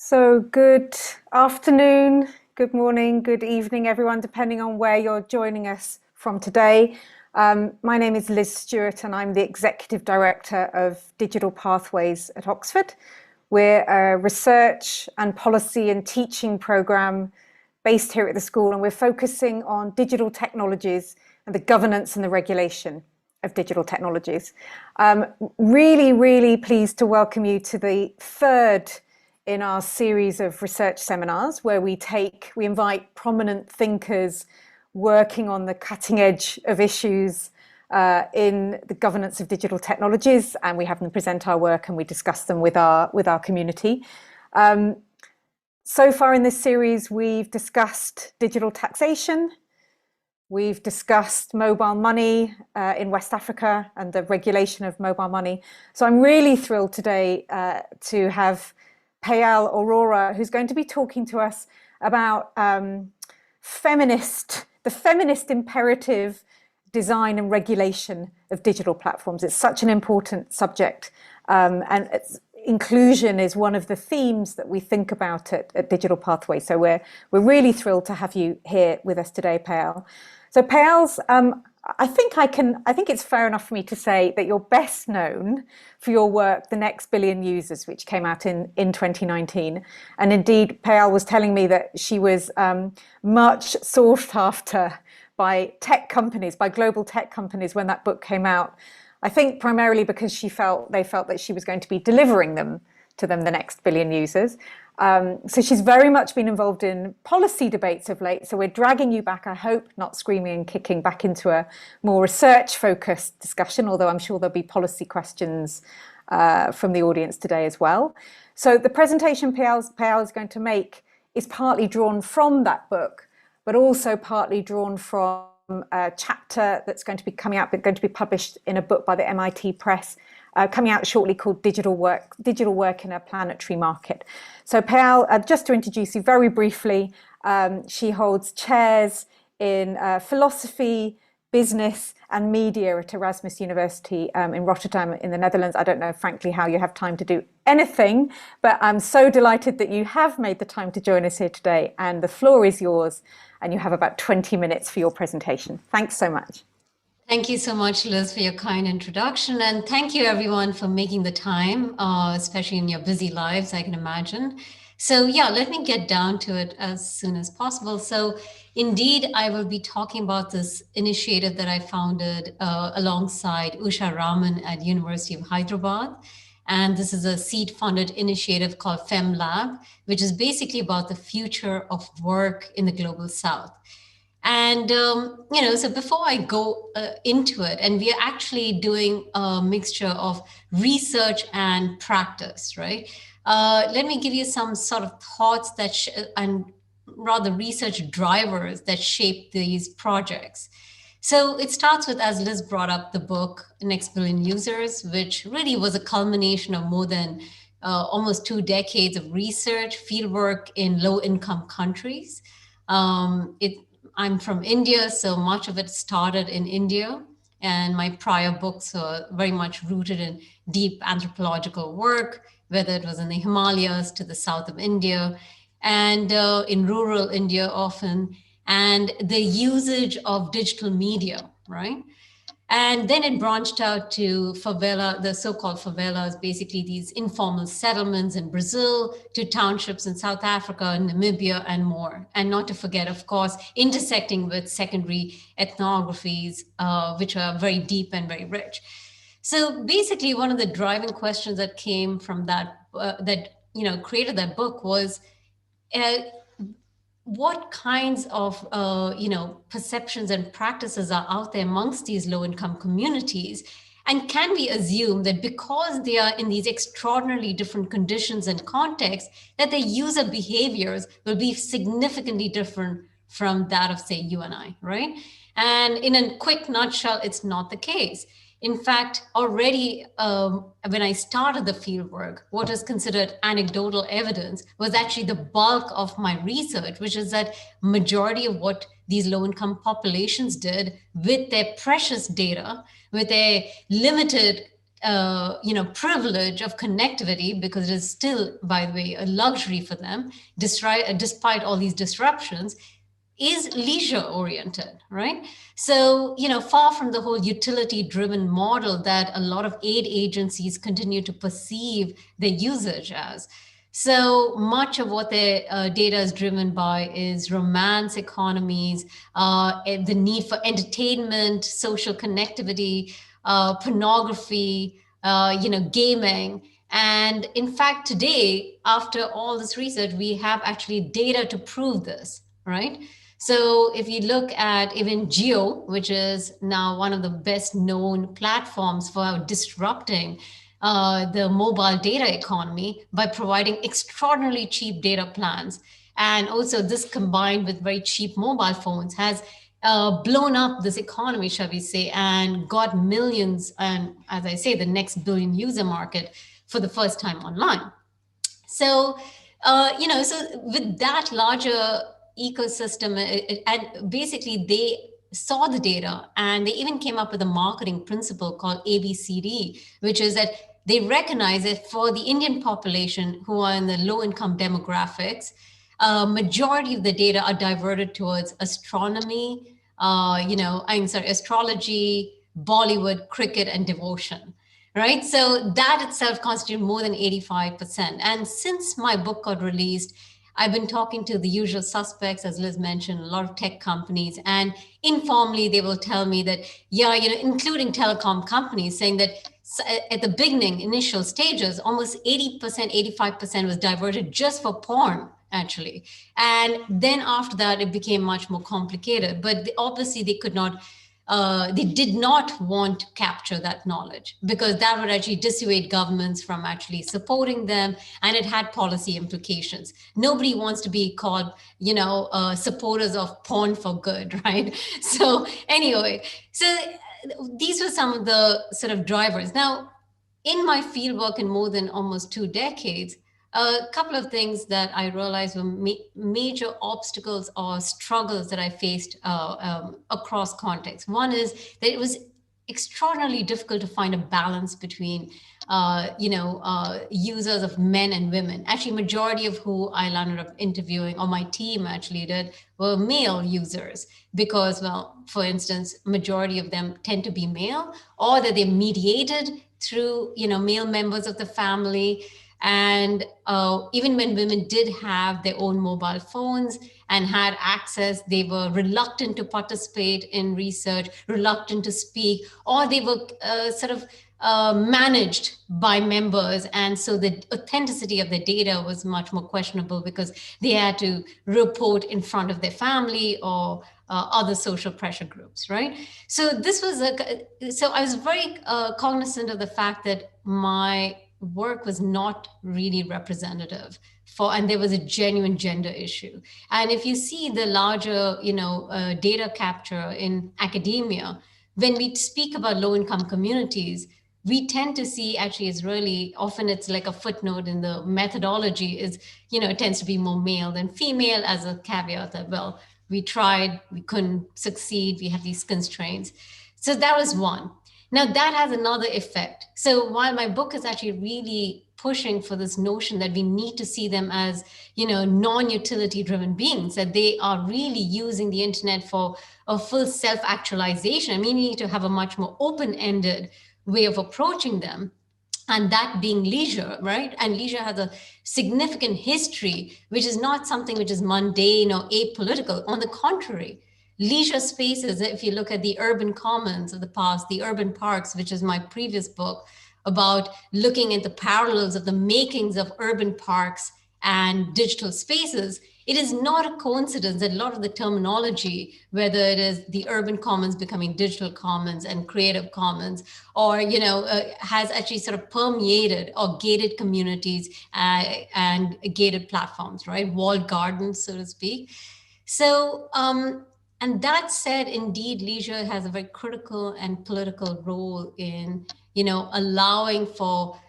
So good afternoon, good morning, good evening, everyone, depending on where you're joining us from today. My name is Liz Stewart and I'm the Executive Director of Digital Pathways at Oxford. We're a research and policy and teaching programme based here at the school, and we're focusing on digital technologies and the governance and the regulation of digital technologies. Really pleased to welcome you to the third in our series of research seminars where we invite prominent thinkers working on the cutting edge of issues in the governance of digital technologies, and we have them present our work and we discuss them with our community. So far in this series, we've discussed digital taxation, we've discussed mobile money in West Africa and the regulation of mobile money. So I'm really thrilled today to have Payal Arora, who's going to be talking to us about the feminist imperative design and regulation of digital platforms. It's such an important subject, and inclusion is one of the themes that we think about at Digital Pathways. So we're really thrilled to have you here with us today, Payal. So Payal's, I think it's fair enough for me to say that you're best known for your work, The Next Billion Users, which came out in 2019. And indeed, Payal was telling me that she was much sought after by tech companies, by global tech companies when that book came out. I think primarily because they felt that she was going to be delivering to them the next billion users. So she's very much been involved in policy debates of late. So we're dragging you back, I hope, not screaming and kicking, back into a more research-focused discussion, although I'm sure there'll be policy questions from the audience today as well. So the presentation Payal is going to make is partly drawn from that book, but also partly drawn from a chapter that's going to be coming out, but going to be published in a book by the MIT Press, coming out shortly, called Digital Work in a Planetary Market. So Payal, just to introduce you very briefly, she holds chairs in philosophy, business and media at Erasmus University in Rotterdam in the Netherlands. I don't know, frankly, how you have time to do anything, but I'm so delighted that you have made the time to join us here today, and the floor is yours, and you have about 20 minutes for your presentation. Thanks so much. Thank you so much, Liz, for your kind introduction. And thank you, everyone, for making the time, especially in your busy lives, I can imagine. So yeah, let me get down to it as soon as possible. So indeed, I will be talking about this initiative that I founded alongside Usha Raman at University of Hyderabad. And this is a seed-funded initiative called FemLab, which is basically about the future of work in the Global South. And, so before I go into it, and we are actually doing a mixture of research and practice, right? Let me give you some sort of thoughts and rather research drivers that shape these projects. So it starts with, as Liz brought up, the book Next Billion Users, which really was a culmination of more than almost 2 decades of research, fieldwork in low-income countries. I'm from India, so much of it started in India. And my prior books are very much rooted in deep anthropological work, whether it was in the Himalayas to the south of India and in rural India often, and the usage of digital media, right? And then it branched out to favela, the so-called favelas, basically these informal settlements in Brazil, to townships in South Africa, Namibia, and more. And not to forget, of course, intersecting with secondary ethnographies, which are very deep and very rich. So basically, one of the driving questions that came from that, created that book was, what kinds of perceptions and practices are out there amongst these low-income communities? And can we assume that because they are in these extraordinarily different conditions and contexts, that their user behaviors will be significantly different from that of, say, you and I, right? And in a quick nutshell, it's not the case. In fact, already when I started the fieldwork, what is considered anecdotal evidence was actually the bulk of my research, which is that majority of what these low-income populations did with their precious data, with their limited privilege of connectivity, because it is still, by the way, a luxury for them, despite all these disruptions, is leisure oriented, right? So, far from the whole utility driven model that a lot of aid agencies continue to perceive their usage as. So much of what their data is driven by is romance economies, the need for entertainment, social connectivity, pornography, gaming. And in fact, today, after all this research, we have actually data to prove this, right? So if you look at even Geo, which is now one of the best known platforms for disrupting the mobile data economy by providing extraordinarily cheap data plans. And also this combined with very cheap mobile phones has blown up this economy, shall we say, and got millions, and as I say, the next billion user market for the first time online. So, so with that larger ecosystem, and basically they saw the data and they even came up with a marketing principle called ABCD, which is that they recognize that for the Indian population who are in the low income demographics, majority of the data are diverted towards astronomy, astrology, Bollywood, cricket, and devotion. Right. So that itself constitutes more than 85%. And since my book got released, I've been talking to the usual suspects, as Liz mentioned, a lot of tech companies, and informally they will tell me that, including telecom companies, saying that at the beginning, initial stages, almost 80%, 85% was diverted just for porn, actually. And then after that, it became much more complicated. But obviously they could not they did not want to capture that knowledge because that would actually dissuade governments from actually supporting them, and it had policy implications. Nobody wants to be called, supporters of porn for good, right? So anyway, so these were some of the sort of drivers. Now, in my fieldwork in more than almost 2 decades, a couple of things that I realized were major obstacles or struggles that I faced across contexts. One is that it was extraordinarily difficult to find a balance between, users of men and women. Actually, majority of who I landed up interviewing, or my team actually did, were male users because, well, for instance, majority of them tend to be male, or that they're mediated through, male members of the family. And even when women did have their own mobile phones and had access, they were reluctant to participate in research, reluctant to speak, or they were managed by members. And so the authenticity of the data was much more questionable because they had to report in front of their family or other social pressure groups, right? So this was so I was very cognizant of the fact that my work was not really representative for, and there was a genuine gender issue. And if you see the larger, data capture in academia, when we speak about low-income communities, we tend to see actually is really often it's like a footnote in the methodology is, it tends to be more male than female as a caveat that, well, we tried, we couldn't succeed, we have these constraints. So that was one. Now that has another effect. So while my book is actually really pushing for this notion that we need to see them as, non-utility driven beings, that they are really using the internet for a full self-actualization. I mean, we need to have a much more open-ended way of approaching them. And that being leisure, right? And leisure has a significant history, which is not something which is mundane or apolitical. On the contrary, leisure spaces, if you look at the urban commons of the past, the urban parks, which is my previous book about looking at the parallels of the makings of urban parks and digital spaces, it is not a coincidence that a lot of the terminology, whether it is the urban commons becoming digital commons and creative commons, or, has actually sort of permeated or gated communities and gated platforms, right? Walled gardens, so to speak. So, and that said, indeed, leisure has a very critical and political role in, allowing for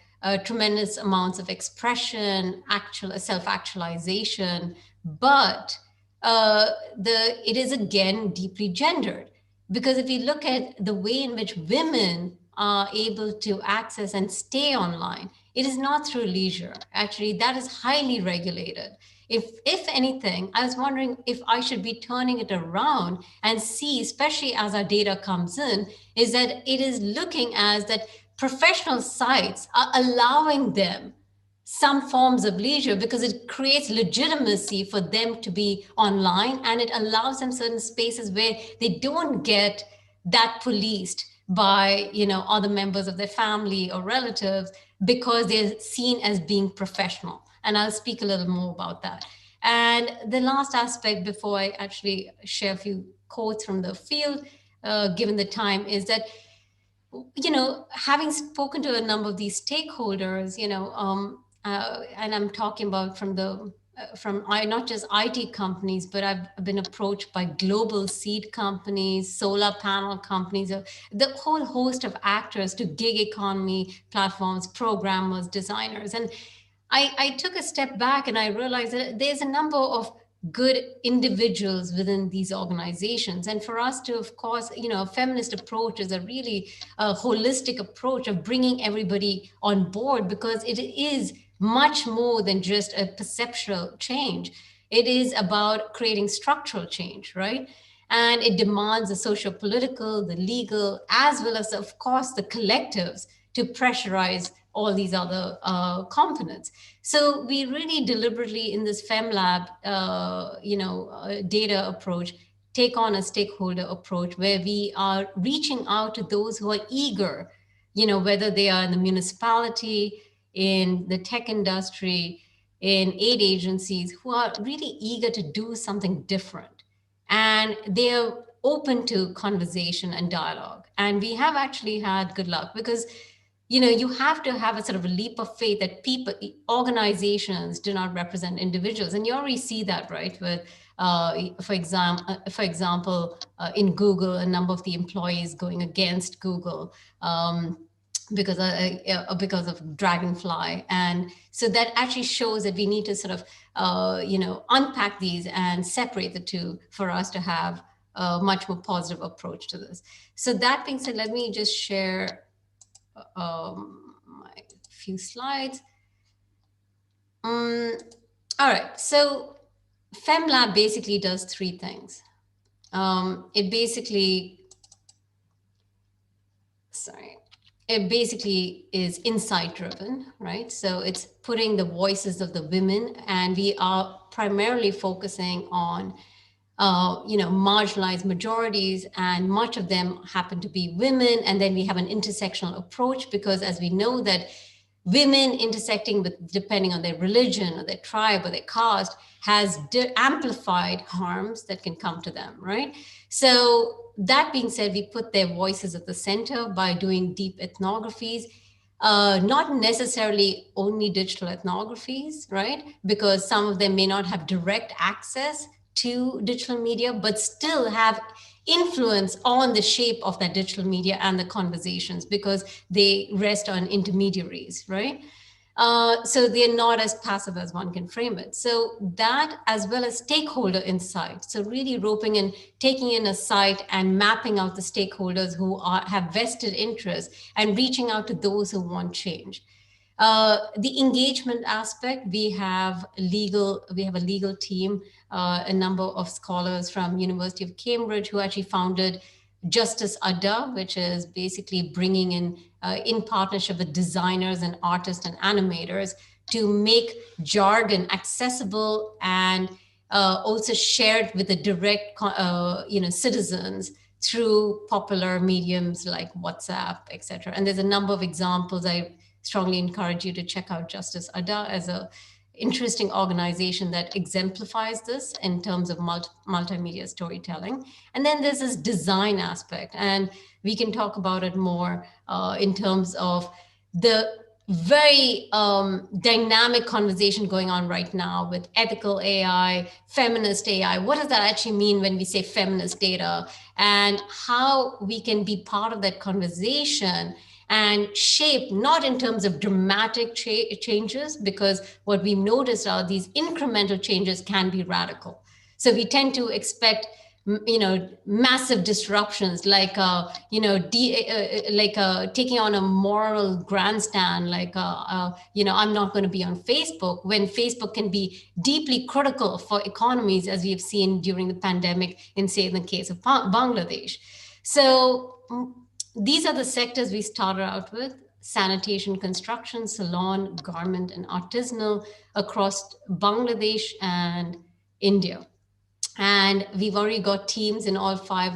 tremendous amounts of expression, actual self-actualization, but it is again deeply gendered. Because if you look at the way in which women are able to access and stay online, it is not through leisure. Actually, that is highly regulated. If anything, I was wondering if I should be turning it around and see, especially as our data comes in, is that it is looking as that professional sites are allowing them some forms of leisure because it creates legitimacy for them to be online, and it allows them certain spaces where they don't get that policed by other members of their family or relatives because they're seen as being professional. And I'll speak a little more about that. And the last aspect before I actually share a few quotes from the field, given the time, is that having spoken to a number of these stakeholders, and I'm talking about from not just IT companies, but I've been approached by global seed companies, solar panel companies, the whole host of actors, to gig economy platforms, programmers, designers. And I took a step back and I realized that there's a number of good individuals within these organizations. And for us to, of course, a feminist approach is a really holistic approach of bringing everybody on board, because it is much more than just a perceptual change. It is about creating structural change, right? And it demands the socio-political, the legal, as well as, of course, the collectives to pressurize all these other components. So we really deliberately in this FemLab, data approach, take on a stakeholder approach where we are reaching out to those who are eager, whether they are in the municipality, in the tech industry, in aid agencies, who are really eager to do something different. And they're open to conversation and dialogue. And we have actually had good luck because you have to have a sort of a leap of faith that people, organizations do not represent individuals. And you already see that, right? With, for example, in Google, a number of the employees going against Google because of Dragonfly. And so that actually shows that we need to sort of, unpack these and separate the two for us to have a much more positive approach to this. So that being said, let me just share my few slides. All right, so FemLab basically does three things. It basically is insight driven, right? So it's putting the voices of the women, and we are primarily focusing on marginalized majorities, and much of them happen to be women. And then we have an intersectional approach, because as we know that women intersecting with, depending on their religion or their tribe or their caste, has amplified harms that can come to them, right? So that being said, we put their voices at the center by doing deep ethnographies, not necessarily only digital ethnographies, right? Because some of them may not have direct access to digital media, but still have influence on the shape of that digital media and the conversations, because they rest on intermediaries, right? So they're not as passive as one can frame it. So that, as well as stakeholder insight. So really roping in, taking in a site and mapping out the stakeholders who have vested interest and reaching out to those who want change. The engagement aspect, we have a legal team, a number of scholars from University of Cambridge who actually founded Justice Adda, which is basically bringing in partnership with designers and artists and animators to make jargon accessible and also shared with the direct citizens through popular mediums like WhatsApp, etc. And there's a number of examples. I strongly encourage you to check out Justice Adda as a interesting organization that exemplifies this in terms of multimedia storytelling. And then there's this design aspect, and we can talk about it more in terms of the very dynamic conversation going on right now with ethical AI, feminist AI. What does that actually mean when we say feminist data, and how we can be part of that conversation and shape, not in terms of dramatic changes, because what we've noticed are these incremental changes can be radical. So we tend to expect massive disruptions, like taking on a moral grandstand, like I'm not going to be on Facebook, when Facebook can be deeply critical for economies, as we have seen during the pandemic in, say, in the case of Bangladesh. So these are the sectors we started out with: sanitation, construction, salon, garment, and artisanal, across Bangladesh and India. And we've already got teams in all five,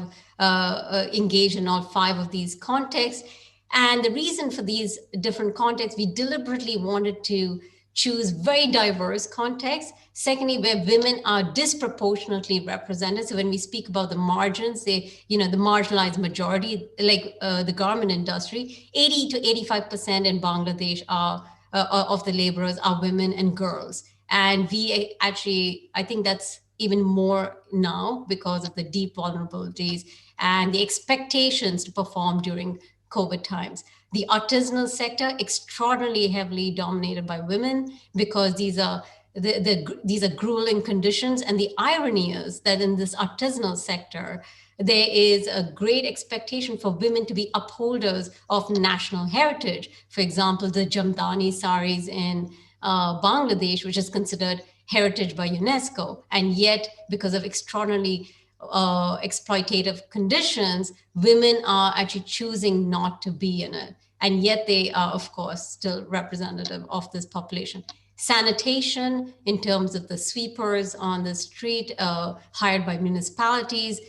engaged in all five of these contexts. And the reason for these different contexts, we deliberately wanted to choose very diverse contexts. Secondly, where women are disproportionately represented. So when we speak about the margins, the marginalized majority, like the garment industry, 80 to 85% in Bangladesh of the laborers are women and girls. And we actually, I think that's even more now because of the deep vulnerabilities and the expectations to perform during COVID times. The artisanal sector, extraordinarily heavily dominated by women, because these are these are grueling conditions. And the irony is that in this artisanal sector, there is a great expectation for women to be upholders of national heritage. For example, the Jamdani saris in Bangladesh, which is considered heritage by UNESCO. And yet, because of extraordinarily exploitative conditions, women are actually choosing not to be in it. And yet they are, of course, still representative of this population. Sanitation, in terms of the sweepers on the street, hired by municipalities.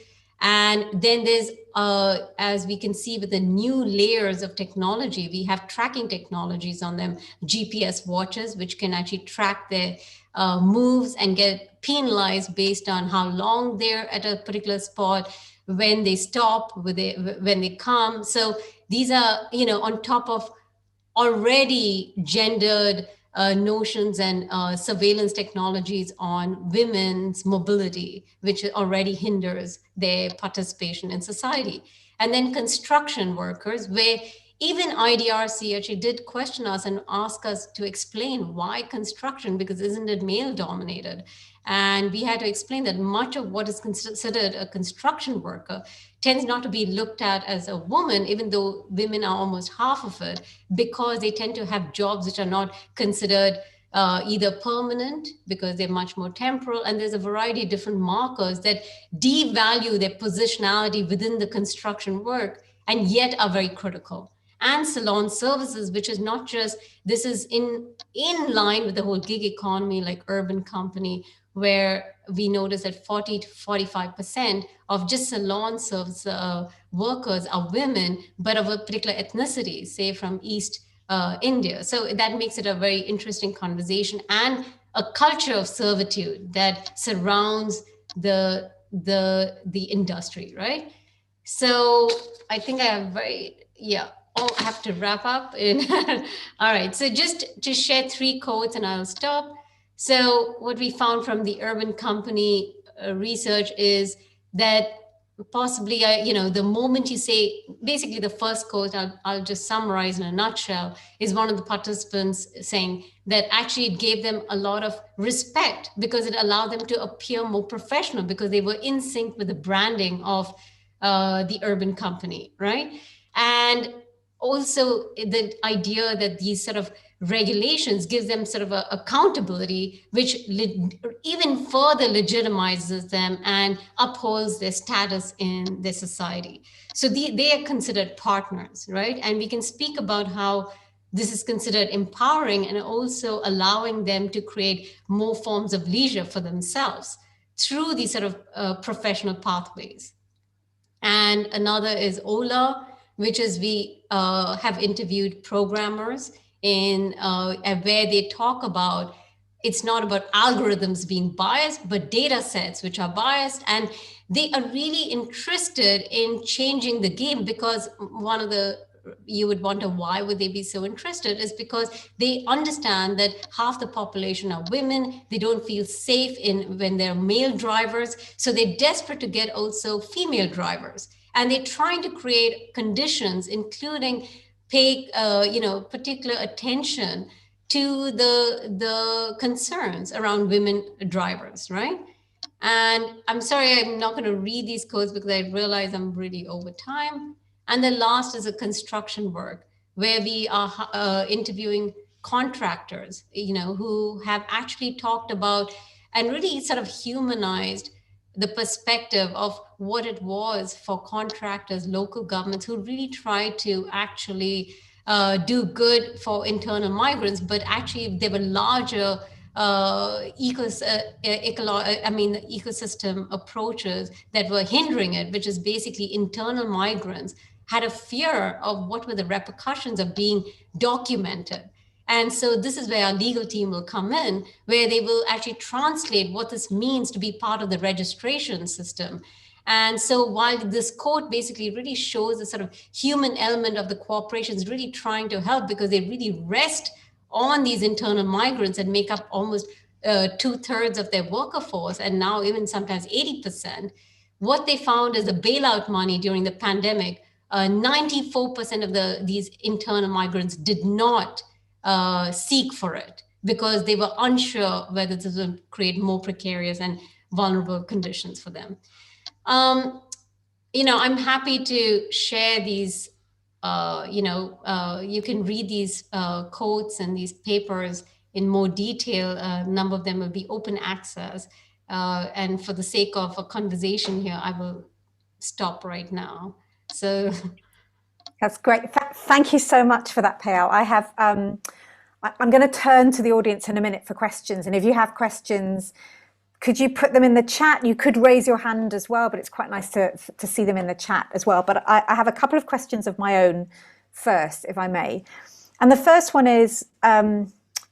And then there's, as we can see with the new layers of technology, we have tracking technologies on them, GPS watches, which can actually track their moves and get penalized based on how long they're at a particular spot, when they stop, when they come. So these are, on top of already gendered notions and surveillance technologies on women's mobility, which already hinders their participation in society. And then construction workers, where even IDRC actually did question us and ask us to explain why construction, because isn't it male dominated? And we had to explain that much of what is considered a construction worker tends not to be looked at as a woman, even though women are almost half of it, because they tend to have jobs which are not considered either permanent, because they're much more temporal. And there's a variety of different markers that devalue their positionality within the construction work, and yet are very critical. And salon services, which is not just, this is in line with the whole gig economy, like Urban Company, where we notice that 40 to 45% of just salon service workers are women, but of a particular ethnicity, say from East India. So that makes it a very interesting conversation, and a culture of servitude that surrounds the industry, right? So I think I have I have to wrap up in. All right, so just to share 3 quotes and I'll stop. So what we found from the Urban Company research is that possibly, the moment you say, basically the first quote, I'll just summarize in a nutshell, is one of the participants saying that actually it gave them a lot of respect because it allowed them to appear more professional, because they were in sync with the branding of the Urban Company, right? And also the idea that these sort of regulations gives them sort of a accountability, which even further legitimizes them and upholds their status in their society. So they are considered partners, right? And we can speak about how this is considered empowering and also allowing them to create more forms of leisure for themselves through these sort of professional pathways. And another is Ola, which is we have interviewed programmers in where they talk about, it's not about algorithms being biased, but data sets which are biased. And they are really interested in changing the game, because one of the, you would wonder why would they be so interested, is because they understand that half the population are women. They don't feel safe when they're male drivers. So they're desperate to get also female drivers. And they're trying to create conditions, including pay, particular attention to the concerns around women drivers, right? And I'm sorry, I'm not going to read these quotes because I realize I'm really over time. And the last is a construction work where we are interviewing contractors, who have actually talked about and really sort of humanized the perspective of what it was for contractors, local governments who really tried to actually do good for internal migrants, but actually there were larger ecosystem approaches that were hindering it, which is basically internal migrants had a fear of what were the repercussions of being documented. And so this is where our legal team will come in, where they will actually translate what this means to be part of the registration system. And so while this quote basically really shows the sort of human element of the corporations really trying to help because they really rest on these internal migrants and make up almost 2/3 of their worker force, and now even sometimes 80%. What they found is the bailout money during the pandemic, 94% of these internal migrants did not seek for it because they were unsure whether this would create more precarious and vulnerable conditions for them. I'm happy to share these. You can read these quotes and these papers in more detail. A number of them will be open access. And for the sake of a conversation here, I will stop right now. So that's great. Thank you so much for that, Payal. I'm going to turn to the audience in a minute for questions. And if you have questions, could you put them in the chat? You could raise your hand as well, but it's quite nice to see them in the chat as well. But I have a couple of questions of my own first, if I may. And the first one is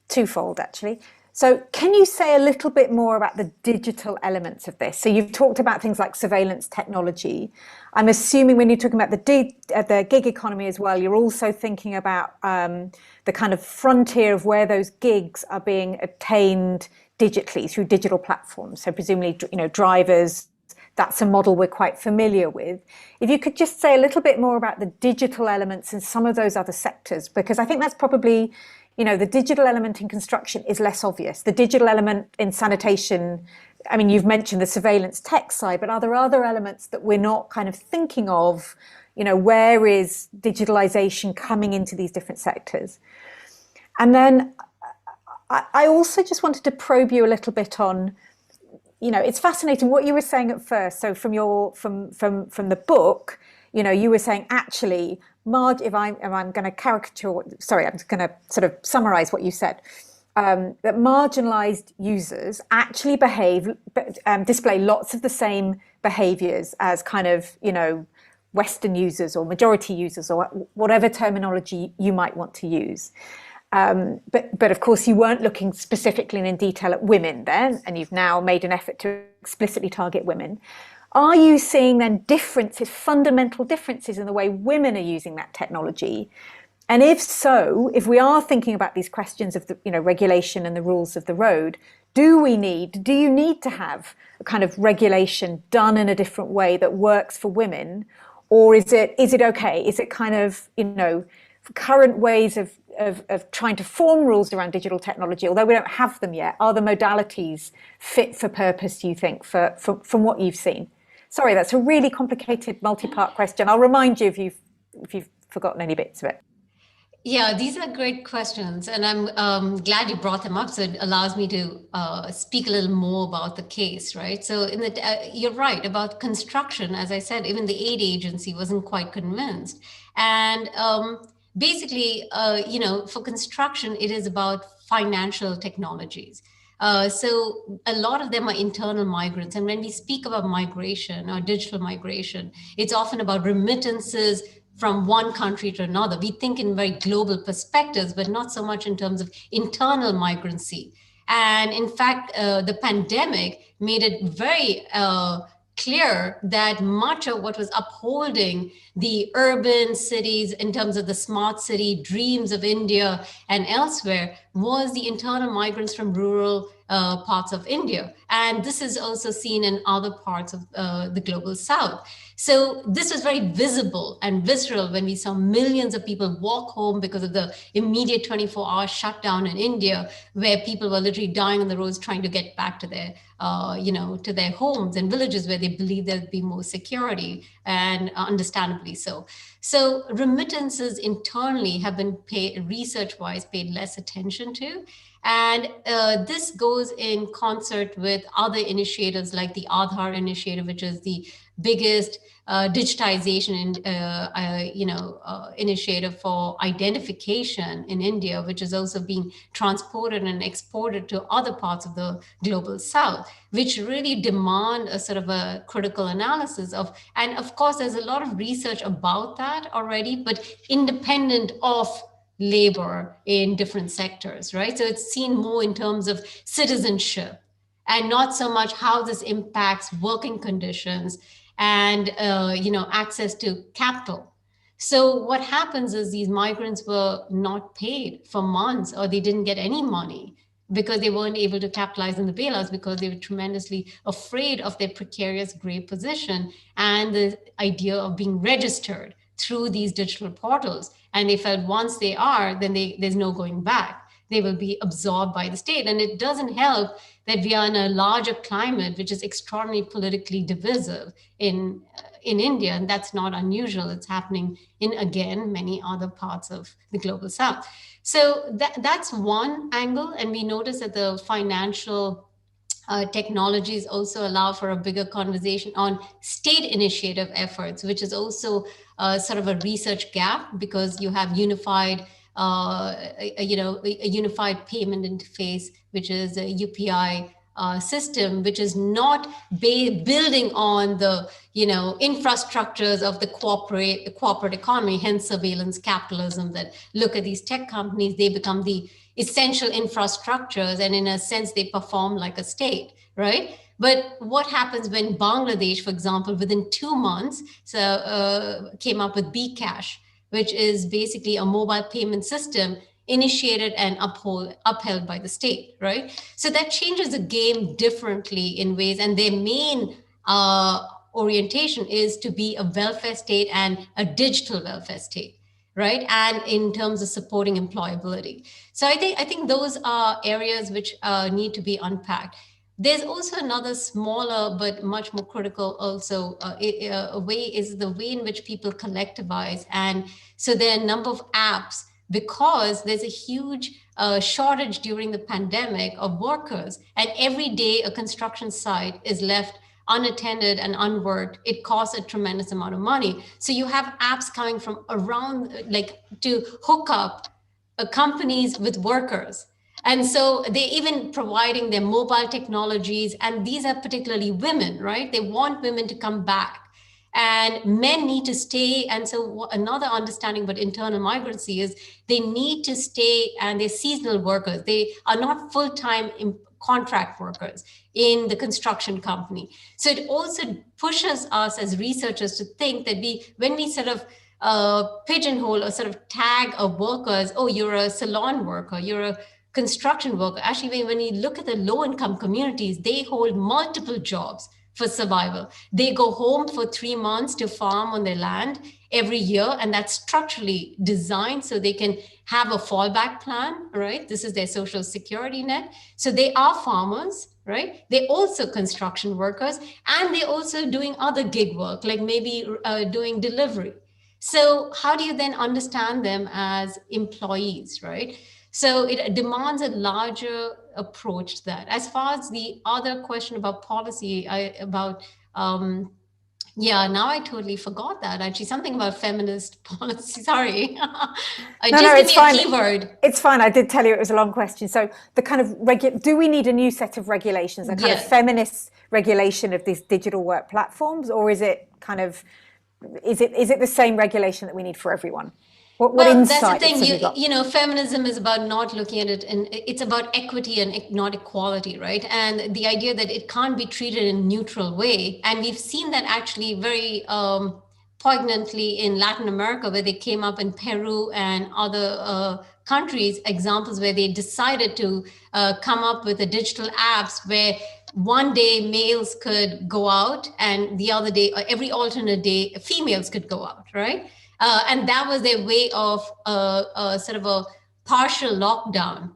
twofold, actually. So can you say a little bit more about the digital elements of this? So you've talked about things like surveillance technology. I'm assuming when you're talking about the gig economy as well, you're also thinking about the kind of frontier of where those gigs are being obtained digitally through digital platforms. So presumably, drivers, that's a model we're quite familiar with. If you could just say a little bit more about the digital elements in some of those other sectors, because I think that's probably, the digital element in construction is less obvious. The digital element in sanitation, I mean, you've mentioned the surveillance tech side, but are there other elements that we're not kind of thinking of? Where is digitalization coming into these different sectors? And then I also just wanted to probe you a little bit on, it's fascinating what you were saying at first. So from the book, you were saying actually, if I'm going to I'm going to sort of summarize what you said, that marginalized users actually display lots of the same behaviors as kind of, Western users or majority users or whatever terminology you might want to use. But of course, you weren't looking specifically and in detail at women then, and you've now made an effort to explicitly target women. Are you seeing then fundamental differences in the way women are using that technology? And if so, if we are thinking about these questions of the regulation and the rules of the road, do you need to have a kind of regulation done in a different way that works for women? Or is it okay? Is it kind of, current ways of trying to form rules around digital technology, although we don't have them yet, are the modalities fit for purpose, do you think, from what you've seen? Sorry, that's a really complicated multi-part question. I'll remind you if you've forgotten any bits of it. Yeah, these are great questions, and I'm glad you brought them up. So it allows me to speak a little more about the case, right? So you're right about construction. As I said, even the aid agency wasn't quite convinced, and basically, for construction, it is about financial technologies. So a lot of them are internal migrants. And when we speak about migration or digital migration, it's often about remittances from one country to another. We think in very global perspectives, but not so much in terms of internal migrancy. And in fact, the pandemic made it very clear that much of what was upholding the urban cities in terms of the smart city dreams of India and elsewhere was the internal migrants from rural parts of India. And this is also seen in other parts of the global south. So this was very visible and visceral when we saw millions of people walk home because of the immediate 24-hour shutdown in India, where people were literally dying on the roads trying to get back to their, to their homes and villages where they believed there'd be more security, and understandably so. So remittances internally have been research-wise paid less attention to. And this goes in concert with other initiatives like the Aadhaar initiative, which is the biggest digitization initiative for identification in India, which is also being transported and exported to other parts of the global south, which really demand a sort of a critical analysis of, and of course, there's a lot of research about that already, but independent of labor in different sectors, right? So it's seen more in terms of citizenship and not so much how this impacts working conditions and access to capital. So what happens is these migrants were not paid for months, or they didn't get any money because they weren't able to capitalize on the bailouts because they were tremendously afraid of their precarious gray position and the idea of being registered through these digital portals. And they felt once they are, then there's no going back. They will be absorbed by the state. And it doesn't help that we are in a larger climate, which is extraordinarily politically divisive in India. And that's not unusual. It's happening in, again, many other parts of the global south. So that's one angle. And we notice that the financial technologies also allow for a bigger conversation on state initiative efforts, which is also sort of a research gap, because you have unified, a unified payment interface, which is a UPI system, which is not building on the infrastructures of the corporate economy, hence surveillance capitalism, that look at these tech companies, they become the essential infrastructures, and in a sense they perform like a state, right? But what happens when Bangladesh, for example, within 2 months came up with bKash, which is basically a mobile payment system initiated and upheld by the state, right? So that changes the game differently in ways, and their main orientation is to be a welfare state and a digital welfare state, right? And in terms of supporting employability. So I think those are areas which need to be unpacked. There's also another smaller but much more critical also way is the way in which people collectivize. And so there are a number of apps, because there's a huge shortage during the pandemic of workers, and every day a construction site is left unattended and unworked. It costs a tremendous amount of money. So you have apps coming from around, like, to hook up companies with workers. And so they're even providing their mobile technologies, and these are particularly women, right? They want women to come back, and men need to stay. And so another understanding about internal migrancy is they need to stay, and they're seasonal workers. They are not full-time contract workers in the construction company. So it also pushes us as researchers to think that when we sort of pigeonhole or sort of tag a worker as, oh, you're a salon worker, you're a construction worker. Actually, when you look at the low-income communities, they hold multiple jobs for survival. They go home for 3 months to farm on their land every year, and that's structurally designed so they can have a fallback plan, right? This is their social security net. So they are farmers, right? They're also construction workers, and they're also doing other gig work, like maybe doing delivery. So how do you then understand them as employees, right? So it demands a larger approach to that. As far as the other question about policy, now I totally forgot that. Actually, something about feminist policy. Sorry. Just give me a keyword. It's fine. I did tell you it was a long question. So the kind of do we need a new set of regulations, a kind of feminist regulation of these digital work platforms, or is it kind of is it the same regulation that we need for everyone? What insights that's the thing. Feminism is about not looking at it, and it's about equity and not equality, right? And the idea that it can't be treated in a neutral way. And we've seen that actually very poignantly in Latin America, where they came up in Peru and other countries, examples where they decided to come up with the digital apps where one day males could go out and the other day, every alternate day, females could go out, right? And that was their way of sort of a partial lockdown,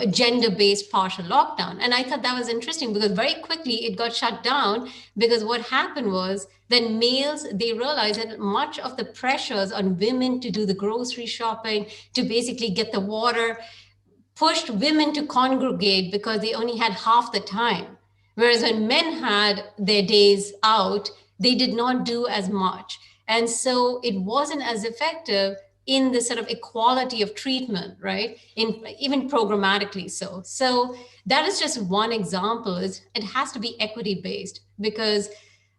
gender-based partial lockdown. And I thought that was interesting because very quickly it got shut down, because what happened was then males, they realized that much of the pressures on women to do the grocery shopping, to basically get the water, pushed women to congregate because they only had half the time. Whereas when men had their days out, they did not do as much. And so it wasn't as effective in the sort of equality of treatment, right? Even programmatically so. So that is just one example. It has to be equity based, because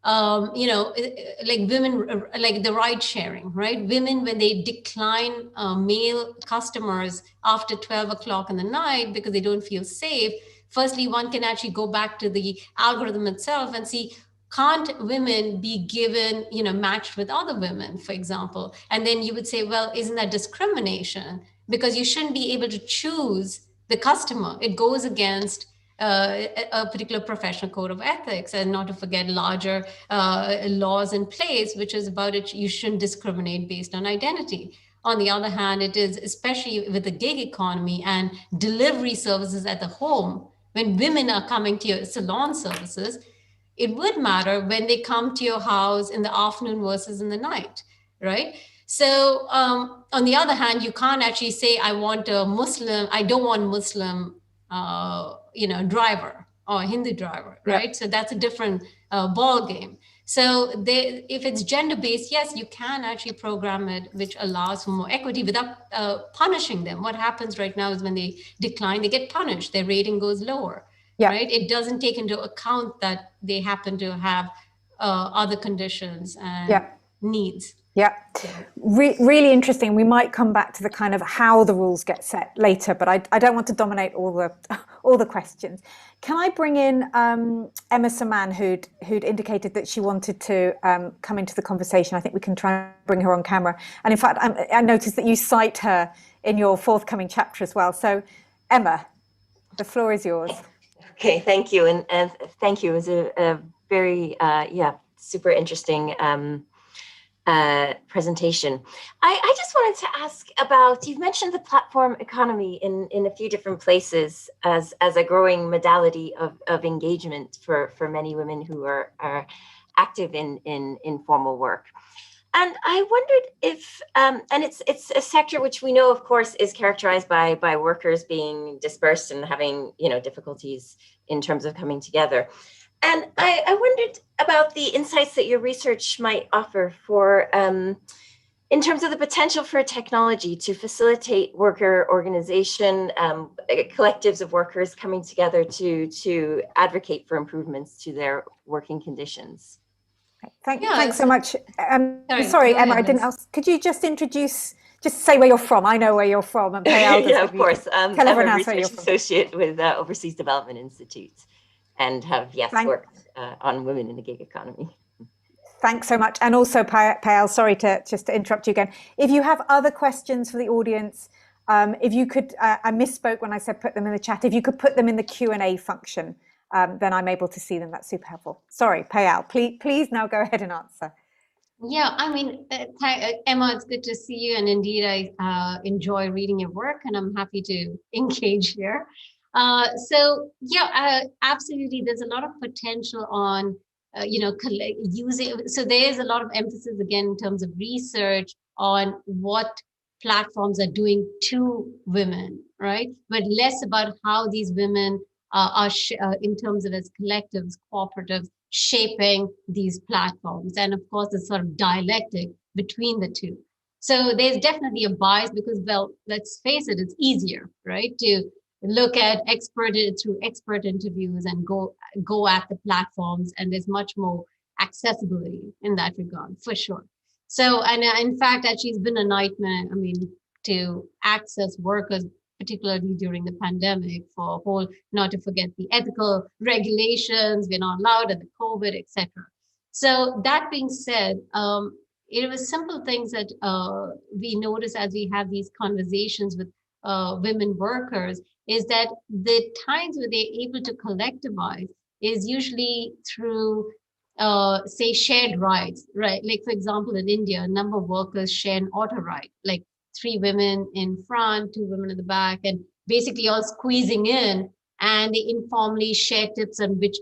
like women, like the ride sharing, right? Women, when they decline male customers after 12 o'clock in the night because they don't feel safe, firstly, one can actually go back to the algorithm itself and see, can't women be given, matched with other women, for example? And then you would say, well, isn't that discrimination? Because you shouldn't be able to choose the customer. It goes against a particular professional code of ethics, and not to forget larger laws in place, which is about it. You shouldn't discriminate based on identity. On the other hand, it is, especially with the gig economy and delivery services at the home, when women are coming to your salon services, it would matter when they come to your house in the afternoon versus in the night, right? So on the other hand, you can't actually say, I don't want Muslim, driver or Hindu driver, right? So that's a different ball game. So if it's gender-based, yes, you can actually program it, which allows for more equity without punishing them. What happens right now is when they decline, they get punished. Their rating goes lower, right? It doesn't take into account that they happen to have other conditions and needs. Yeah, really interesting. We might come back to the kind of how the rules get set later, but I don't want to dominate all the questions. Can I bring in Emma Saman, who'd indicated that she wanted to come into the conversation? I think we can try and bring her on camera. And in fact, I noticed that you cite her in your forthcoming chapter as well. So Emma, the floor is yours. Okay, thank you. And thank you. It was a very, super interesting presentation. I just wanted to ask about, you've mentioned the platform economy in a few different places as a growing modality of engagement for many women who are active in informal work. And I wondered if, and it's a sector which we know, of course, is characterized by workers being dispersed and having, difficulties in terms of coming together. And I wondered about the insights that your research might offer for, in terms of the potential for technology to facilitate worker organization, collectives of workers coming together to advocate for improvements to their working conditions. Thanks so much. Sorry, Emma, I didn't ask. Could you just say where you're from? I know where you're from. And yeah, of course. I'm a research associate with Overseas Development Institute, and have, worked on women in the gig economy. Thanks so much. And also, Payal, sorry to interrupt you again. If you have other questions for the audience, if you could, I misspoke when I said put them in the chat. If you could put them in the Q&A function, then I'm able to see them. That's super helpful. Sorry, Payal, please now go ahead and answer. Yeah, I mean, Emma, it's good to see you. And indeed, I enjoy reading your work, and I'm happy to engage here. Absolutely. There's a lot of potential on, using. So there's a lot of emphasis again in terms of research on what platforms are doing to women, right? But less about how these women are in terms of as collectives, cooperatives, shaping these platforms. And of course, the sort of dialectic between the two. So there's definitely a bias because, well, let's face it, it's easier, right? To look at expert interviews and go at the platforms, and there's much more accessibility in that regard, for sure. So, and in fact, actually, it's been a nightmare, to access workers, particularly during the pandemic, for a whole, not to forget the ethical regulations, we're not allowed, and the COVID, etc. So that being said, it was simple things that we notice as we have these conversations with women workers, is that the times where they're able to collectivize, is usually through, say, shared rides, right? Like, for example, in India, a number of workers share an auto ride, like 3 women in front, 2 women in the back, and basically all squeezing in, and they informally share tips on which,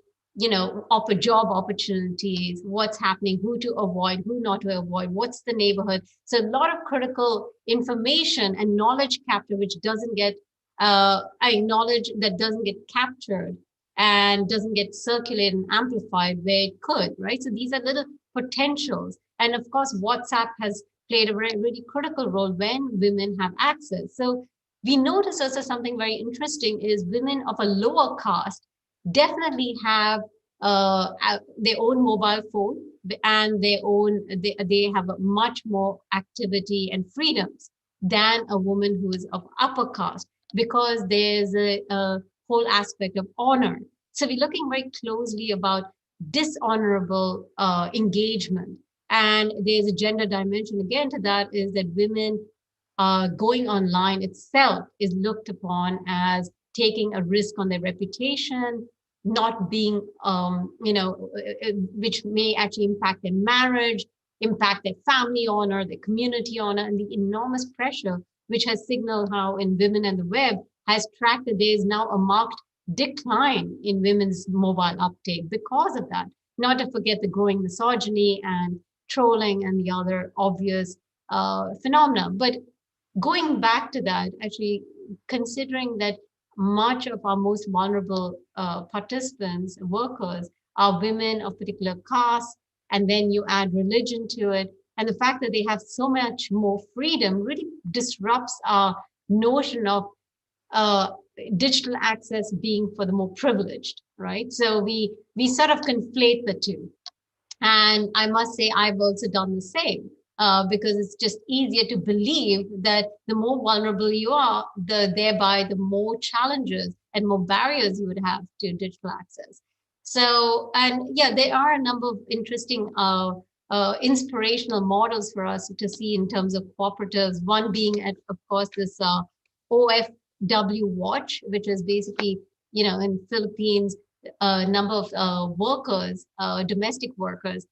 offer job opportunities, what's happening, who to avoid, who not to avoid, what's the neighborhood. So a lot of critical information and knowledge capture, which doesn't get, knowledge that doesn't get captured and doesn't get circulated and amplified where it could, right? So these are little potentials. And of course, WhatsApp has played a really critical role when women have access. So we notice also something very interesting is women of a lower caste definitely have their own mobile phone, and they have much more activity and freedoms than a woman who is of upper caste, because there's a whole aspect of honor. So we're looking very closely about dishonorable engagement. And there's a gender dimension again to that, is that women going online itself is looked upon as taking a risk on their reputation, not being, which may actually impact their marriage, impact their family honor, their community honor, and the enormous pressure which has signaled how in Women and the Web has tracked that there is now a marked decline in women's mobile uptake because of that. Not to forget the growing misogyny and trolling and the other obvious phenomena. But going back to that, actually considering that much of our most vulnerable participants, workers, are women of particular castes, and then you add religion to it, and the fact that they have so much more freedom really disrupts our notion of digital access being for the more privileged, right? So we sort of conflate the two. And I must say, I've also done the same. Because it's just easier to believe that the more vulnerable you are, thereby the more challenges and more barriers you would have to digital access. So, and yeah, there are a number of interesting inspirational models for us to see in terms of cooperatives. One being, of course, this OFW Watch, which is basically, in Philippines, a number of workers, domestic workers,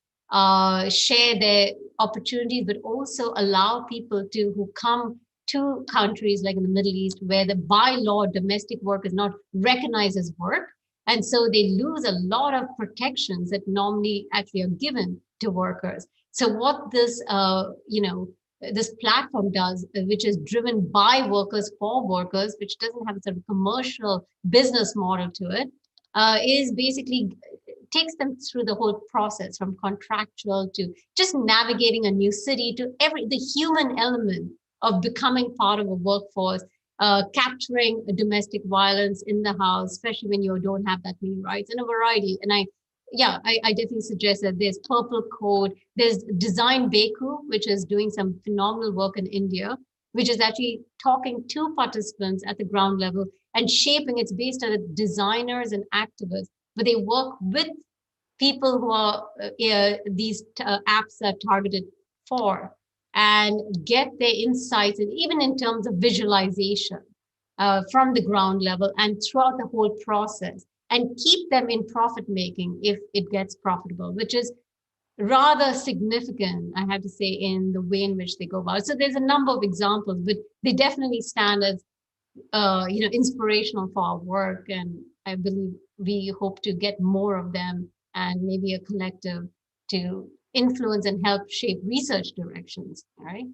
share their opportunities, but also allow people who come to countries like in the Middle East, where by law domestic work is not recognized as work, and so they lose a lot of protections that normally actually are given to workers. So what this this platform does, which is driven by workers for workers, which doesn't have a sort of commercial business model to it, is basically takes them through the whole process, from contractual to just navigating a new city to the human element of becoming part of a workforce, capturing domestic violence in the house, especially when you don't have that many rights, and a variety. And I definitely suggest that there's Purple Code, there's Design Beku, which is doing some phenomenal work in India, which is actually talking to participants at the ground level and shaping. It's based on designers and activists, but they work with people who are these apps are targeted for, and get their insights, and even in terms of visualization from the ground level and throughout the whole process, and keep them in profit making if it gets profitable, which is rather significant, I have to say, in the way in which they go about it. So there's a number of examples, but they definitely stand as inspirational for our work, and I believe we hope to get more of them, and maybe a collective to influence and help shape research directions. All right.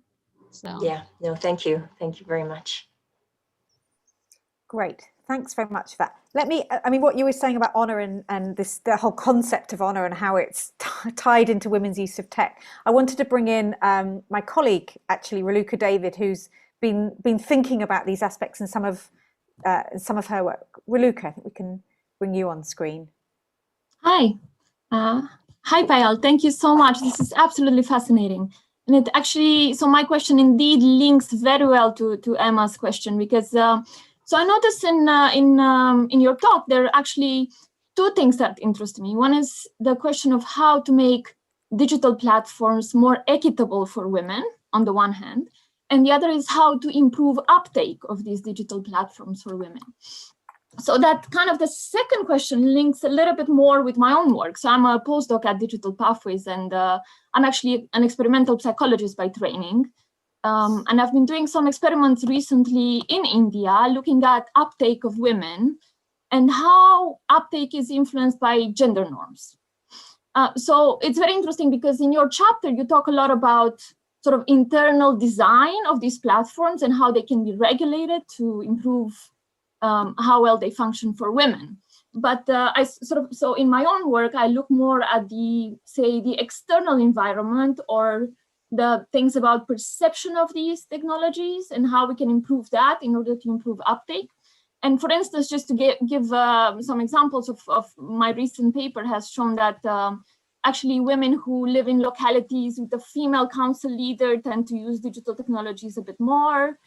So yeah, no, thank you very much. Great, thanks very much for that. What you were saying about honor and the whole concept of honor and how it's tied into women's use of tech. I wanted to bring in my colleague, actually, Raluca David, who's been thinking about these aspects in some of her work. Raluca, I think we can bring you on screen. Hi. Hi, Payal. Thank you so much. This is absolutely fascinating. And it actually, so my question indeed links very well to Emma's question, because so I noticed in your talk, there are actually two things that interest me. One is the question of how to make digital platforms more equitable for women on the one hand, and the other is how to improve uptake of these digital platforms for women. So that kind of the second question links a little bit more with my own work. So I'm a postdoc at Digital Pathways, and I'm actually an experimental psychologist by training. And I've been doing some experiments recently in India, looking at uptake of women and how uptake is influenced by gender norms. So it's very interesting because in your chapter, you talk a lot about sort of internal design of these platforms and how they can be regulated to improve how well they function for women. But so in my own work, I look more at the external environment, or the things about perception of these technologies and how we can improve that in order to improve uptake. And for instance, just to give some examples of my recent paper has shown that actually women who live in localities with a female council leader tend to use digital technologies a bit more.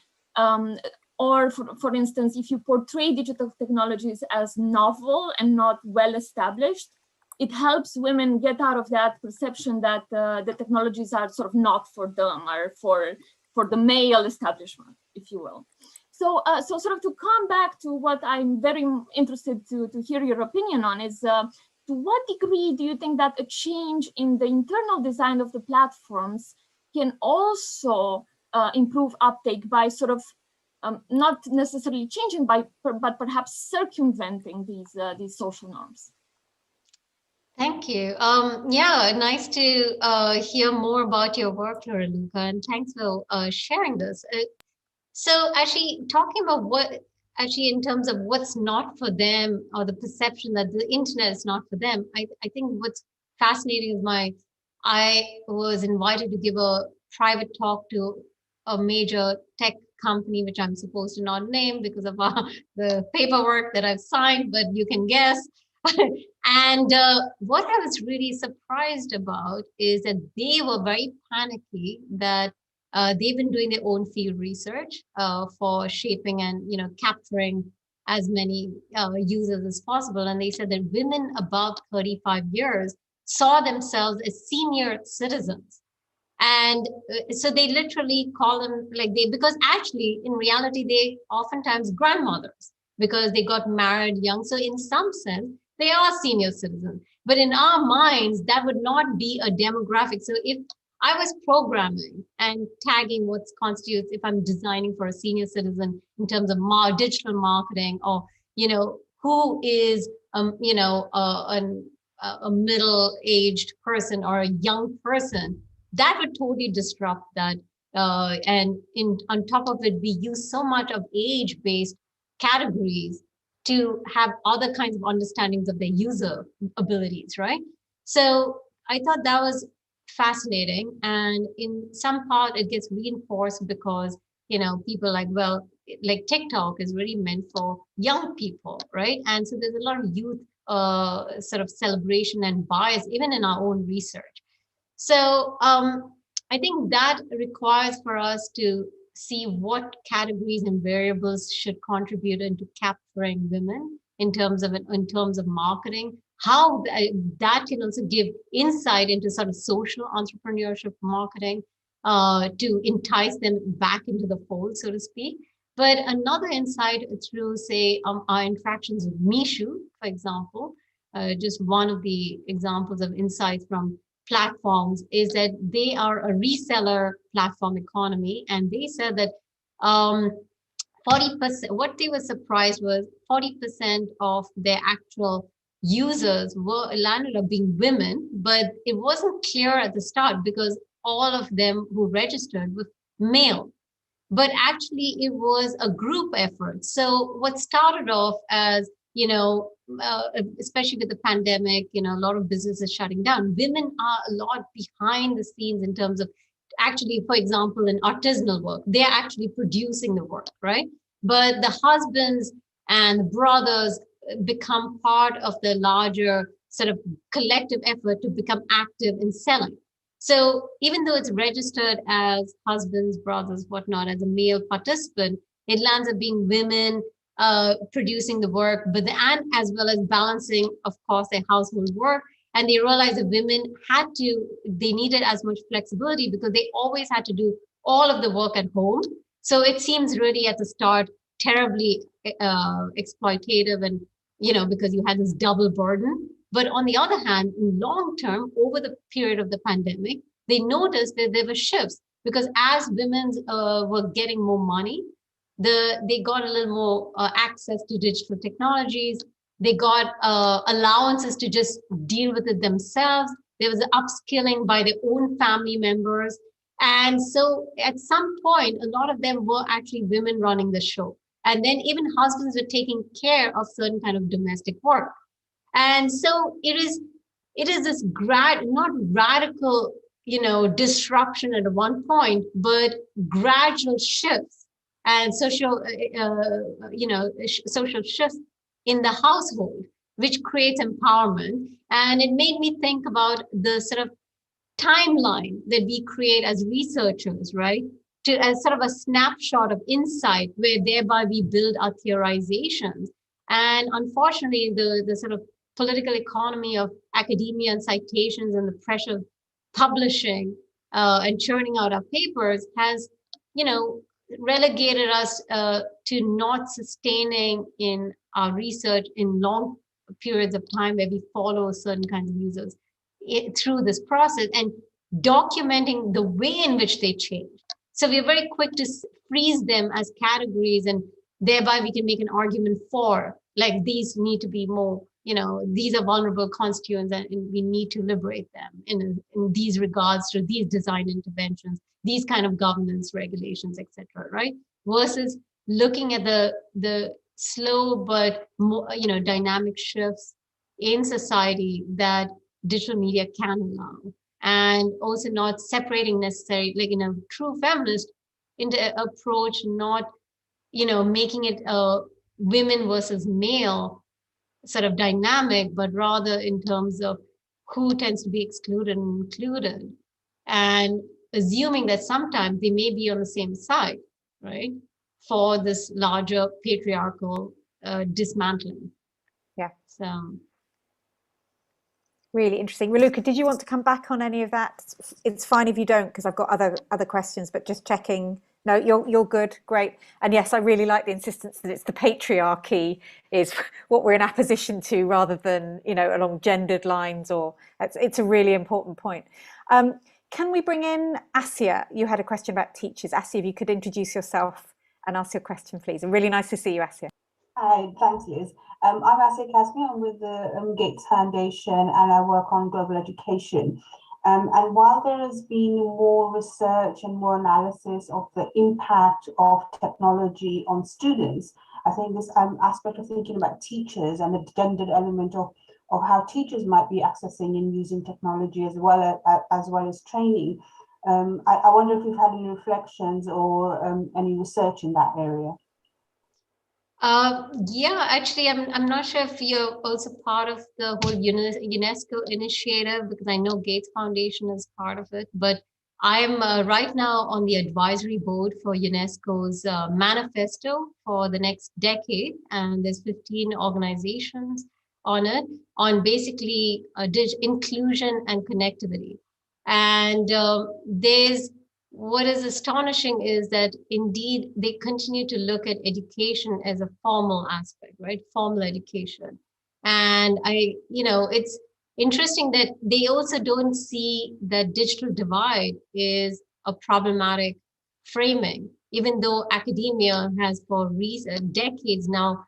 Or for instance, if you portray digital technologies as novel and not well established, it helps women get out of that perception that the technologies are sort of not for them, or for the male establishment, if you will. So, so sort of to come back to what I'm very interested to hear your opinion on is, to what degree do you think that a change in the internal design of the platforms can also improve uptake by sort of not necessarily changing but perhaps circumventing these social norms? Thank you. Yeah, nice to hear more about your work, Luca, and thanks for sharing this. So actually talking about in terms of what's not for them, or the perception that the internet is not for them, I think what's fascinating is I was invited to give a private talk to a major tech company, which I'm supposed to not name because of the paperwork that I've signed, but you can guess. And what I was really surprised about is that they were very panicky that they've been doing their own field research for shaping and capturing as many users as possible. And they said that women above 35 years saw themselves as senior citizens. And so they literally call them because actually in reality, they oftentimes grandmothers because they got married young. So in some sense, they are senior citizens. But in our minds, that would not be a demographic. So if I was programming and tagging what constitutes, if I'm designing for a senior citizen in terms of digital marketing, or, who is, a middle-aged person or a young person, that would totally disrupt that. And on top of it, we use so much of age-based categories to have other kinds of understandings of their user abilities, right? So I thought that was fascinating. And in some part, it gets reinforced because, people like TikTok is really meant for young people, right? And so there's a lot of youth sort of celebration and bias, even in our own research. So I think that requires for us to see what categories and variables should contribute into capturing women in terms of marketing, how that can also give insight into sort of social entrepreneurship marketing to entice them back into the fold, so to speak. But another insight through, say, our interactions with Mishu, for example, just one of the examples of insights from platforms is that they are a reseller platform economy. And they said that 40%, what they were surprised was 40% of their actual users landed up being women, but it wasn't clear at the start because all of them who registered were male. But actually it was a group effort. So what started off as, especially with the pandemic, a lot of businesses shutting down. Women are a lot behind the scenes in terms of actually, for example, in artisanal work, they're actually producing the work, right? But the husbands and brothers become part of the larger sort of collective effort to become active in selling. So even though it's registered as husbands, brothers, whatnot, as a male participant, it lands up being women producing the work, and as well as balancing, of course, their household work. And they realized that women they needed as much flexibility because they always had to do all of the work at home. So it seems really at the start terribly exploitative, and because you had this double burden. But on the other hand, in long term, over the period of the pandemic, they noticed that there were shifts, because as women were getting more money, they got a little more access to digital technologies. They got allowances to just deal with it themselves. There was upskilling by their own family members. And so at some point, a lot of them were actually women running the show. And then even husbands were taking care of certain kind of domestic work. And so it is this not radical, disruption at one point, but gradual shifts and social shifts in the household, which creates empowerment. And it made me think about the sort of timeline that we create as researchers, right? As sort of a snapshot of insight, where thereby we build our theorizations. And unfortunately, the sort of political economy of academia and citations and the pressure of publishing and churning out our papers has, relegated us to not sustaining in our research in long periods of time, where we follow certain kinds of users through this process and documenting the way in which they change. So we're very quick to freeze them as categories, and thereby we can make an argument for, like, these need to be more, these are vulnerable constituents, and we need to liberate them in these regards to these design interventions, these kind of governance regulations, etc. Right? Versus looking at the slow but more, dynamic shifts in society that digital media can allow, and also not separating necessarily, like in a true feminist approach, not making it a women versus male sort of dynamic, but rather in terms of who tends to be excluded and included, and assuming that sometimes they may be on the same side, right, for this larger patriarchal dismantling. Yeah. So really interesting. Raluca, did you want to come back on any of that? It's fine if you don't, because I've got other questions, but just checking. No, you're good. Great. And yes, I really like the insistence that it's the patriarchy is what we're in opposition to, rather than, along gendered lines, or it's a really important point. Can we bring in Asya? You had a question about teachers. Asya, if you could introduce yourself and ask your question, please. And really nice to see you, Asya. Hi, thanks, Liz. I'm Asya Kasmi. I'm with the Gates Foundation, and I work on global education. And while there has been more research and more analysis of the impact of technology on students, I think this aspect of thinking about teachers and the gendered element of how teachers might be accessing and using technology as well as training. I wonder if you've had any reflections or any research in that area. Yeah, actually, I'm not sure if you're also part of the whole UNESCO initiative, because I know Gates Foundation is part of it, but I'm right now on the advisory board for UNESCO's manifesto for the next decade, and there's 15 organizations on it, on basically inclusion and connectivity. And what is astonishing is that indeed they continue to look at education as a formal aspect, right? Formal education. And it's interesting that they also don't see that digital divide is a problematic framing, even though academia has for decades now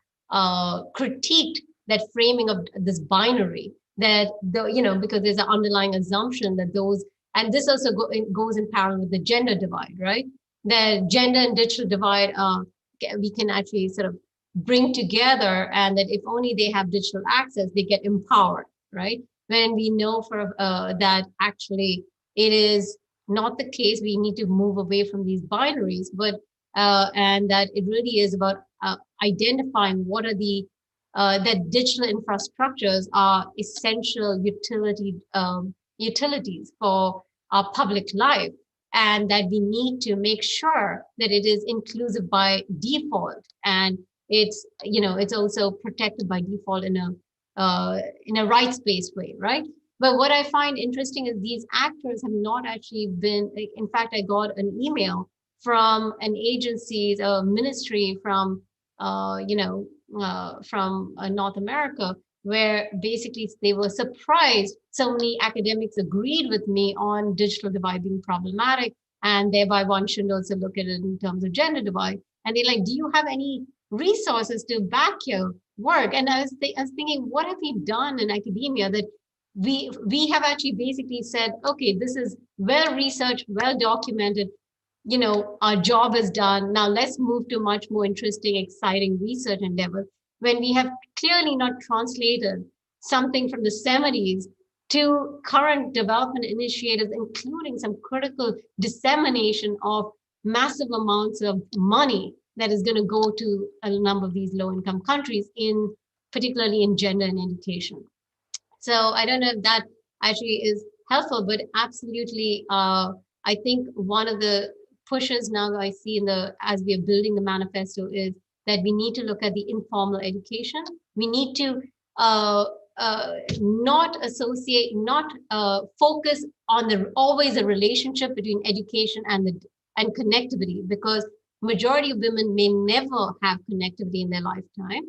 critiqued that framing of this binary, that because there's an underlying assumption that those, and this also goes in parallel with the gender divide, right? The gender and digital divide, we can actually sort of bring together, and that if only they have digital access, they get empowered, right? When we know for that actually it is not the case, we need to move away from these binaries, but and that it really is about identifying what are the that digital infrastructures are essential utilities for our public life, and that we need to make sure that it is inclusive by default, and it's also protected by default in a rights-based way, right? But what I find interesting is these actors have not actually been, in fact, I got an email from an agency, a ministry from from North America, where basically they were surprised so many academics agreed with me on digital divide being problematic, and thereby one should also look at it in terms of gender divide. And they're like, do you have any resources to back your work? And I was thinking, what have we done in academia that we have actually basically said, okay, this is well researched, well documented, our job is done. Now let's move to much more interesting, exciting research endeavors, when we have clearly not translated something from the 70s to current development initiatives, including some critical dissemination of massive amounts of money that is going to go to a number of these low-income countries, particularly in gender and education. So I don't know if that actually is helpful, but absolutely, I think one of the pushes now I see as we are building the manifesto is that we need to look at the informal education. We need to not focus on always a relationship between education and connectivity, because majority of women may never have connectivity in their lifetime.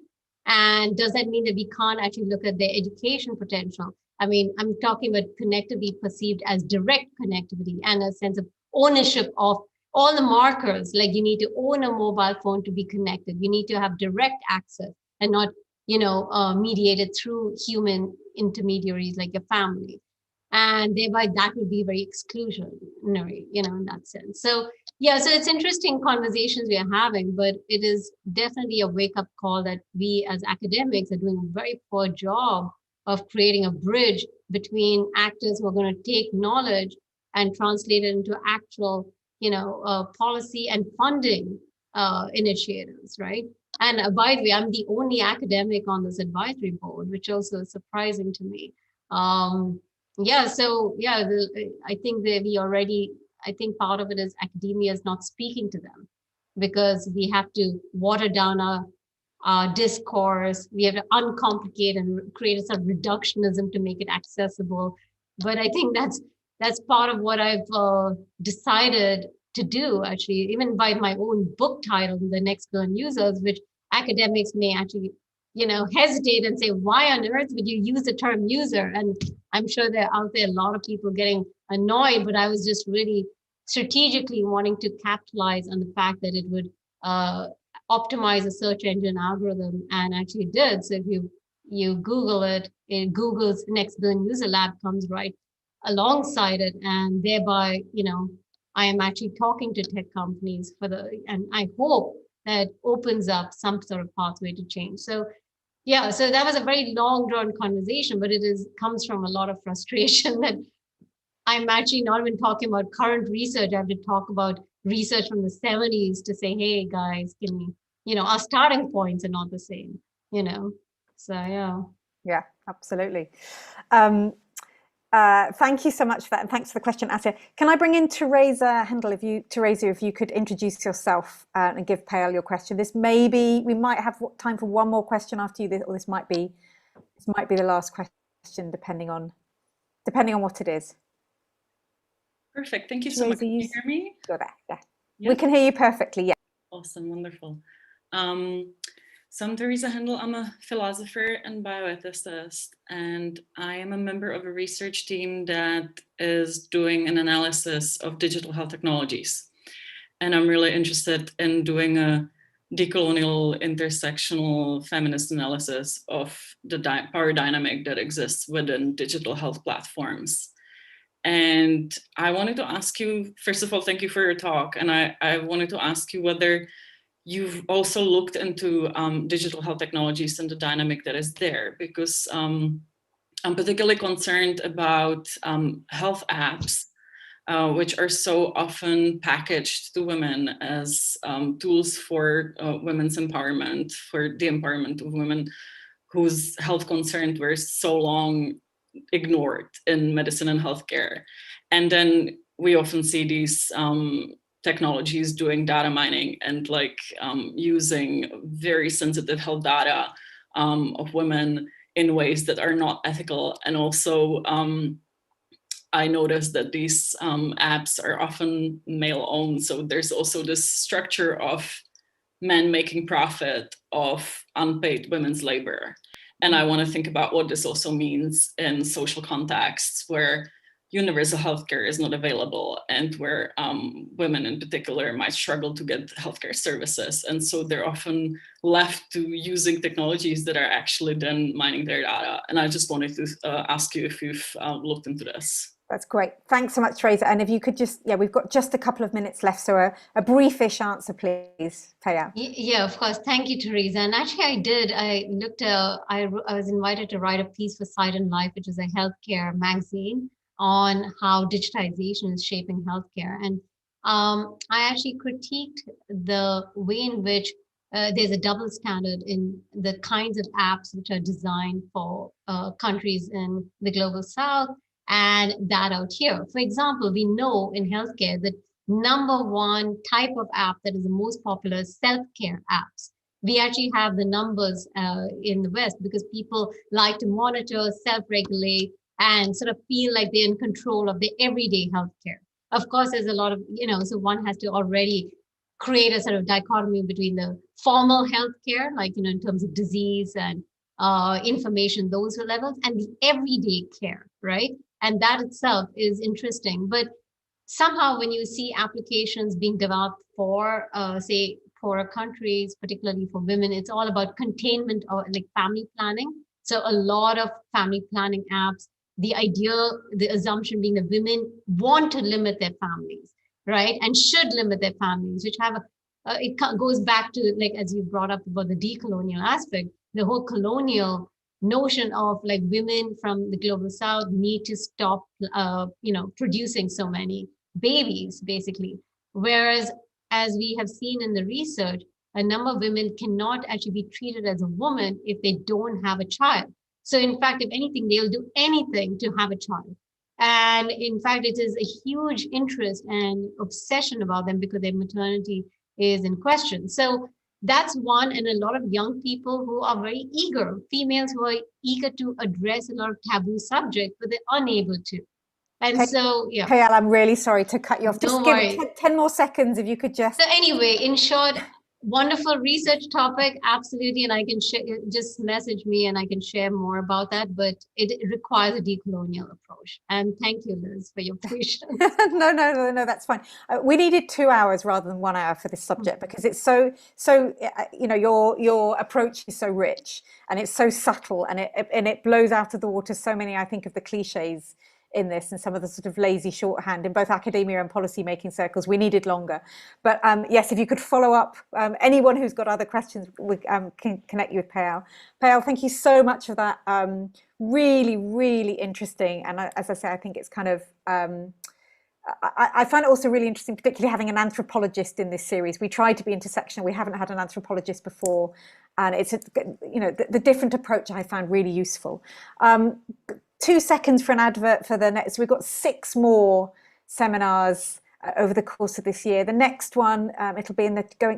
And does that mean that we can't actually look at their education potential? I mean, I'm talking about connectivity perceived as direct connectivity and a sense of ownership of all the markers, like you need to own a mobile phone to be connected. You need to have direct access and not, mediated through human intermediaries like your family. And thereby that would be very exclusionary, in that sense. So yeah, so it's interesting conversations we are having, but it is definitely a wake-up call that we as academics are doing a very poor job of creating a bridge between actors who are going to take knowledge and translate it into actual, policy and funding initiatives, right? And by the way, I'm the only academic on this advisory board, which also is surprising to me. I think that I think part of it is academia is not speaking to them, because we have to water down our discourse. We have to uncomplicate and create some reductionism to make it accessible. But I think that's part of what I've decided to do, actually, even by my own book title, The Next Billion Users, which academics may actually, hesitate and say, why on earth would you use the term user? And I'm sure there are out there a lot of people getting annoyed, but I was just really strategically wanting to capitalize on the fact that it would optimize a search engine algorithm, and actually did. So if you Google it, Google's Next Billion User Lab comes right alongside it, and thereby, I am actually talking to tech companies and I hope that opens up some sort of pathway to change. So yeah, so that was a very long drawn conversation, but comes from a lot of frustration that I'm actually not even talking about current research. I have to talk about research from the 70s to say, hey guys, our starting points are not the same, so yeah. Yeah, absolutely. Thank you so much for that, and thanks for the question, Asya. Can I bring in Teresa Hendel? If you could introduce yourself and give Payal your question. We might have time for one more question after you, or this might be the last question, depending on what it is. Perfect. Thank you so much. Can you hear me? You're there. Yeah. Yes. We can hear you perfectly. Yeah. Awesome. Wonderful. So I'm Teresa Hendel. I'm a philosopher and bioethicist, and I am a member of a research team that is doing an analysis of digital health technologies. And I'm really interested in doing a decolonial intersectional feminist analysis of the power dynamic that exists within digital health platforms. And I wanted to ask you, first of all, thank you for your talk. And I wanted to ask you whether you've also looked into digital health technologies and the dynamic that is there, because I'm particularly concerned about health apps, which are so often packaged to women as tools for women's empowerment, for the empowerment of women whose health concerns were so long ignored in medicine and healthcare. And then we often see these technologies doing data mining and using very sensitive health data of women in ways that are not ethical. And also I noticed that these apps are often male owned. So there's also this structure of men making profit of unpaid women's labor. And I want to think about what this also means in social contexts where universal healthcare is not available and where women in particular might struggle to get healthcare services. And so they're often left to using technologies that are actually then mining their data. And I just wanted to ask you if you've looked into this. That's great. Thanks so much, Teresa. And if you could just, we've got just a couple of minutes left. So a briefish answer, please, Payal. Yeah, of course. Thank you, Teresa. And actually I did. I was invited to write a piece for Side and Life, which is a healthcare magazine, on how digitization is shaping healthcare. And I actually critiqued the way in which there's a double standard in the kinds of apps which are designed for countries in the global south and that out here. For example, we know in healthcare that #1 type of app that is the most popular is self-care apps. We actually have the numbers in the West because people like to monitor, self-regulate, and sort of feel like they're in control of their everyday healthcare. Of course, there's a lot of, so one has to already create a sort of dichotomy between the formal healthcare, like, in terms of disease and information, those levels, and the everyday care, right? And that itself is interesting. But somehow when you see applications being developed for, say, poorer countries, particularly for women, it's all about containment or like family planning. So a lot of family planning apps, the assumption being that women want to limit their families, right? And should limit their families, which have it goes back to, like, as you brought up about the decolonial aspect, the whole colonial notion of like women from the global south need to stop, producing so many babies, basically. Whereas, as we have seen in the research, a number of women cannot actually be treated as a woman if they don't have a child. So in fact, if anything, they'll do anything to have a child. And in fact, it is a huge interest and obsession about them because their maternity is in question. So that's one, and a lot of young people who are very eager, females who are eager to address a lot of taboo subjects, but they're unable to. And so, yeah. Payal, I'm really sorry to cut you off. Just give it 10 more seconds if you could just. So anyway, in short, wonderful research topic, absolutely, and I can just message me and I can share more about that, but it requires a decolonial approach. And thank you, Liz, for your patience. No, that's fine. We needed 2 hours rather than 1 hour for this subject because it's so your approach is so rich and it's so subtle and it blows out of the water so many, I think, of the cliches in this and some of the sort of lazy shorthand in both academia and policy making circles. We needed longer. But yes, if you could follow up, anyone who's got other questions, we can connect you with Payal. Payal, thank you so much for that. Really, really interesting. And as I say, I think it's kind of, I find it also really interesting, particularly having an anthropologist in this series. We tried to be intersectional. We haven't had an anthropologist before. And it's, the different approach I found really useful. 2 seconds for an advert for the next. We've got 6 more seminars over the course of this year. The next one, it'll be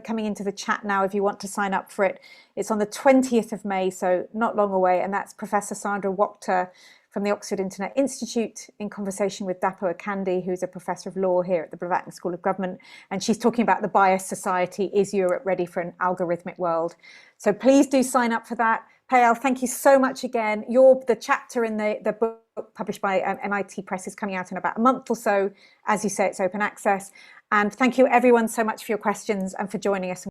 coming into the chat now if you want to sign up for it. It's on the 20th of May, so not long away, and that's Professor Sandra Wachter from the Oxford Internet Institute in conversation with Dapo Akandi, who's a professor of law here at the Blavatnik School of Government, and she's talking about the biased society. Is Europe ready for an algorithmic world? So please do sign up for that. Payal, thank you so much again. The chapter in the book published by MIT Press is coming out in about a month or so. As you say, it's open access. And thank you everyone so much for your questions and for joining us.